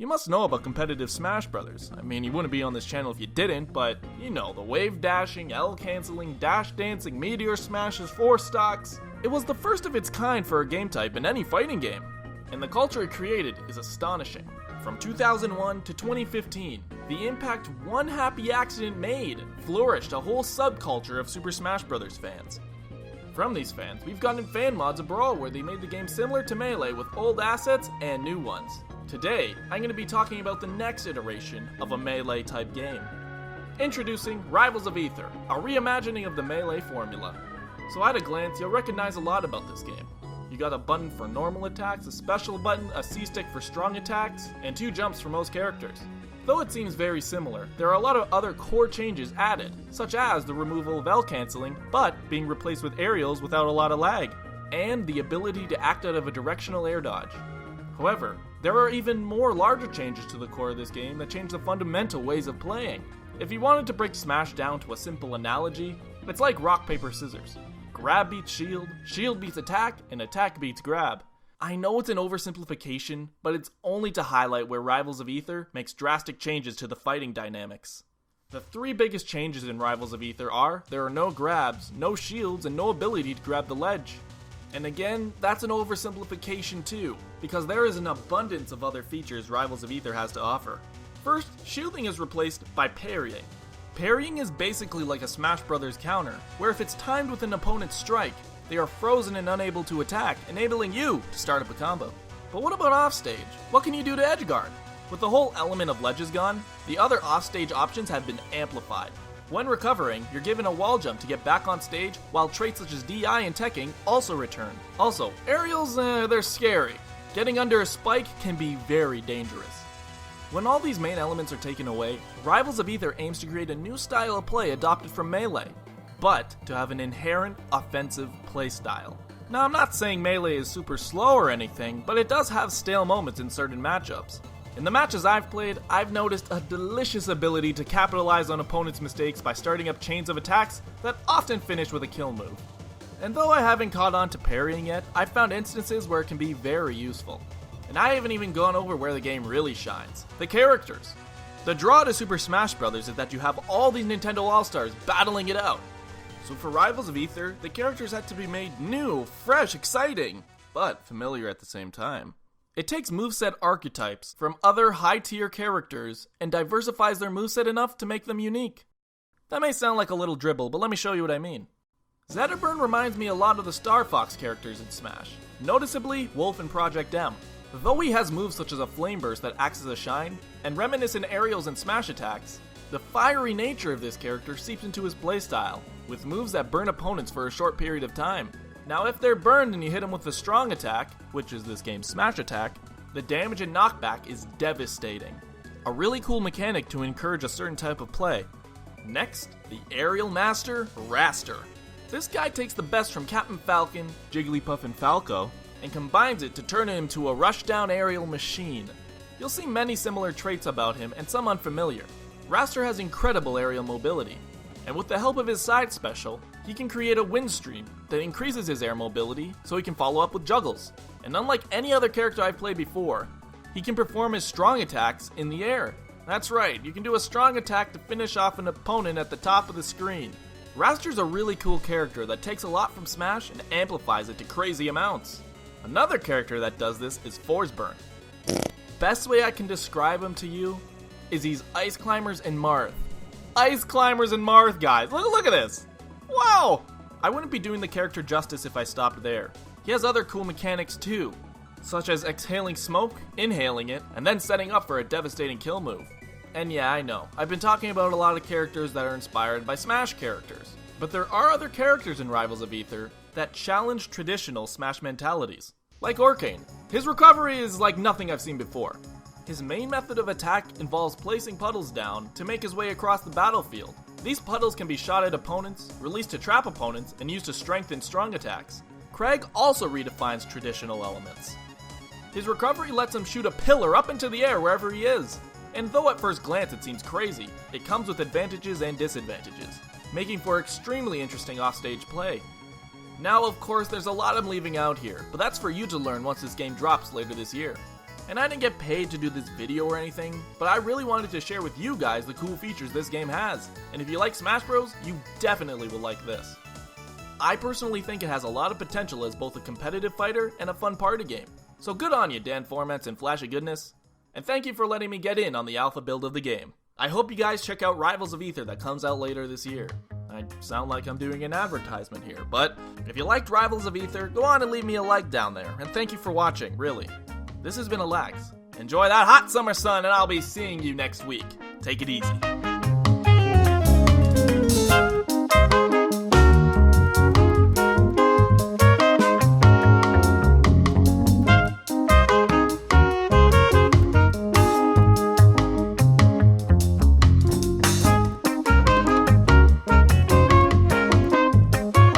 You must know about competitive Smash Brothers. I mean, you wouldn't be on this channel if you didn't, but you know, the wave dashing, L canceling, dash dancing, meteor smashes, force stocks. It was the first of its kind for a game type in any fighting game, and the culture it created is astonishing. From 2001 to 2015, the impact one happy accident made flourished a whole subculture of Super Smash Bros. Fans. From these fans, we've gotten fan mods of Brawl where they made the game similar to Melee with old assets and new ones. Today, I'm going to be talking about the next iteration of a Melee type game. Introducing Rivals of Aether, a reimagining of the Melee formula. So at a glance, you'll recognize a lot about this game. You got a button for normal attacks, a special button, a C-stick for strong attacks, and 2 jumps for most characters. Though it seems very similar, there are a lot of other core changes added, such as the removal of L canceling, but being replaced with aerials without a lot of lag, and the ability to act out of a directional air dodge. However, there are even more larger changes to the core of this game that change the fundamental ways of playing. If you wanted to break Smash down to a simple analogy, it's like rock, paper, scissors. Grab beats shield, shield beats attack, and attack beats grab. I know it's an oversimplification, but it's only to highlight where Rivals of Aether makes drastic changes to the fighting dynamics. The 3 biggest changes in Rivals of Aether are, there are no grabs, no shields, and no ability to grab the ledge. And again, that's an oversimplification too, because there is an abundance of other features Rivals of Aether has to offer. First, shielding is replaced by parrying. Parrying is basically like a Smash Bros. Counter, where if it's timed with an opponent's strike, they are frozen and unable to attack, enabling you to start up a combo. But what about offstage? What can you do to edgeguard? With the whole element of ledges gone, the other offstage options have been amplified. When recovering, you're given a wall jump to get back on stage, while traits such as DI and teching also return. Also, aerials, they're scary. Getting under a spike can be very dangerous. When all these main elements are taken away, Rivals of Aether aims to create a new style of play adopted from Melee, but to have an inherent offensive playstyle. Now, I'm not saying Melee is super slow or anything, but it does have stale moments in certain matchups. In the matches I've played, I've noticed a delicious ability to capitalize on opponents' mistakes by starting up chains of attacks that often finish with a kill move. And though I haven't caught on to parrying yet, I've found instances where it can be very useful. And I haven't even gone over where the game really shines: the characters. The draw to Super Smash Bros. Is that you have all these Nintendo All-Stars battling it out. So for Rivals of Aether, the characters had to be made new, fresh, exciting, but familiar at the same time. It takes moveset archetypes from other high-tier characters and diversifies their moveset enough to make them unique. That may sound like a little dribble, but let me show you what I mean. Zetterburn reminds me a lot of the Star Fox characters in Smash, noticeably Wolf and Project M. Though he has moves such as a Flame Burst that acts as a shine, and reminiscent aerials and smash attacks, the fiery nature of this character seeps into his playstyle, with moves that burn opponents for a short period of time. Now if they're burned and you hit them with a strong attack, which is this game's smash attack, the damage and knockback is devastating. A really cool mechanic to encourage a certain type of play. Next, the aerial master, Raster. This guy takes the best from Captain Falcon, Jigglypuff, and Falco, and combines it to turn him into a rushdown aerial machine. You'll see many similar traits about him and some unfamiliar. Raster has incredible aerial mobility, and with the help of his side special, he can create a wind stream that increases his air mobility so he can follow up with juggles. And unlike any other character I've played before, he can perform his strong attacks in the air. That's right, you can do a strong attack to finish off an opponent at the top of the screen. Raster's a really cool character that takes a lot from Smash and amplifies it to crazy amounts. Another character that does this is Forsburn. Best way I can describe him to you is he's Ice Climbers and Marth. Ice Climbers and Marth, guys. Look at this. Wow! I wouldn't be doing the character justice if I stopped there. He has other cool mechanics too, such as exhaling smoke, inhaling it, and then setting up for a devastating kill move. And yeah, I know, I've been talking about a lot of characters that are inspired by Smash characters, but there are other characters in Rivals of Aether that challenge traditional Smash mentalities. Like Orcane. His recovery is like nothing I've seen before. His main method of attack involves placing puddles down to make his way across the battlefield. These puddles can be shot at opponents, released to trap opponents, and used to strengthen strong attacks. Craig also redefines traditional elements. His recovery lets him shoot a pillar up into the air wherever he is. And though at first glance it seems crazy, it comes with advantages and disadvantages, making for extremely interesting offstage play. Now, of course, there's a lot I'm leaving out here, but that's for you to learn once this game drops later this year. And I didn't get paid to do this video or anything, but I really wanted to share with you guys the cool features this game has. And if you like Smash Bros, you definitely will like this. I personally think it has a lot of potential as both a competitive fighter and a fun party game. So good on you, Dan Fornace and Flash of Goodness. And thank you for letting me get in on the alpha build of the game. I hope you guys check out Rivals of Aether that comes out later this year. I sound like I'm doing an advertisement here, but if you liked Rivals of Aether, go on and leave me a like down there. And thank you for watching, really. This has been Alax. Enjoy that hot summer sun, and I'll be seeing you next week. Take it easy.